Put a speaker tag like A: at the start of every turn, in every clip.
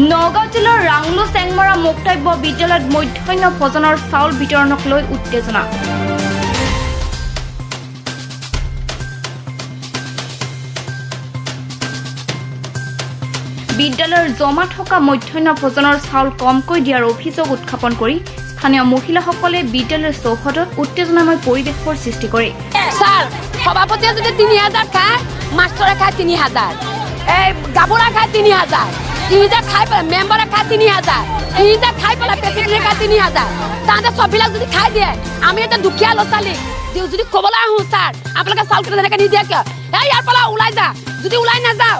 A: নগাঁও জিলাৰ ৰাংলো চেংমৰা মুক্তব্য বিদ্যালয়ত মধ্যাহ্ন ভোজনৰ চাউল বিতৰণক লৈ উত্তেজনা। বিদ্যালয়ৰ জমা থকা মধ্যাহ্ন ভোজনৰ চাউল কমকৈ দিয়াৰ অভিযোগ উত্থাপন কৰি স্থানীয় মহিলাসকলে বিদ্যালয়ৰ চৌহদত উত্তেজনাময় পৰিৱেশৰ সৃষ্টি কৰে।
B: স্যার সভাপতিয়ে যদি 3000 খায় মাস্টারে খায় 3000 এই গাবুরা খায় 3000 ইটা খাই পেলাই মেম্বারে খায় 3000 ইটা খাই পেলাই প্রেসিডেন্টে খায় 3000 তাহলে সববিলাক যদি খাই দিয়ে আমি এটা দুখীয়া লছালি যদি কবলৈ আহো স্যার আপোনালোকে চাউল কেনে তেনেকে নিদিয়ে কিয় এই ইয়াৰ পৰা ওলাই যা যদি ওলাই না যাও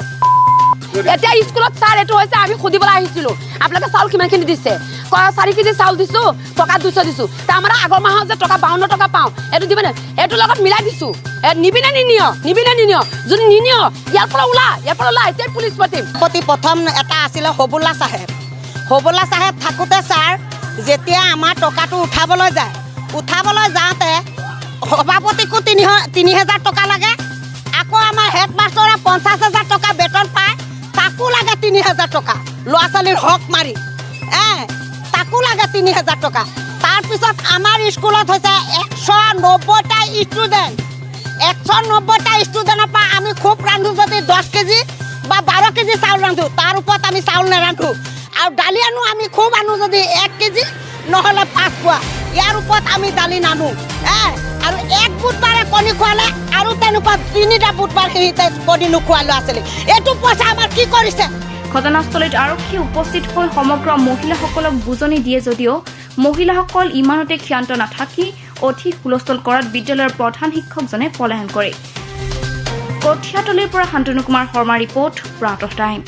B: এতিয়া স্কুলত স্যার এটো হৈছে আমি খুদিবলৈ আহিছিলো আপোনালোকে চাউল কিমানখিনি দিছে 4 কেজি চাউল দিছো টকা 200 দিছো তা আমাৰ আগৰ মাহত যে টকা 52 টকা পাও এটো দিবেনে এটো লগত মিলাই দিছো নিবিনা নিনিয় যদি নিনিয় ইয়াৰ পৰা ওলা এতিয়া পুলিচ পাতিম
C: প্ৰথম এটা আছিল হবুল্লা সাহেব থাকোতে স্যাৰ যেতিয়া আমাৰ টকাটো উঠাবলৈ যাওঁতে সভাপতিকো 3000 টকা লাগে আকৌ আমাৰ হেডমাষ্টৰে 50000 টকা বেতন পায় তাকো লাগে 3000 টকা ল'ৰা ছোৱালীৰ হক মাৰি তাকো লাগে 3000 টকা তাৰপিছত আমাৰ স্কুলত হৈছে 190টা ষ্টুডেণ্ট 190টা ষ্টুডেণ্টৰ পৰা আমি খুব ৰান্ধো যদি 10 কেজি বা 12 কেজি চাউল ৰান্ধো তাৰ ওপৰত আমি চাউল নাৰান্ধো আৰু দালি আনো আমি খুব আনো যদি 1 কেজি নহ'লে 5 পোৱা ইয়াৰ ওপৰত আমি দালি নানো আৰু এক বুধবাৰে কণী খোৱালে আৰু তেনেকুৱা 3টা বুধবাৰ সেইতে কণী নোখোৱা ল'ৰা ছোৱালী এইটো পইচা আমাৰ কি কৰিছে।
A: ঘটনাস্থলীত আৰক্ষী উপস্থিত হৈ সমগ্ৰ মহিলাসকলক বুজনি দিয়ে যদিও মহিলাসকল ইমানতে ক্ষান্ত নাথাকি অধিক হুলস্থুল কৰাত বিদ্যালয়ৰ প্ৰধান শিক্ষকজনে পলায়ন কৰে। কঠিয়াতলীৰ পৰা শান্তনু কুমাৰ শৰ্মা ৰিপৰ্ট প্ৰাতঃ টাইম।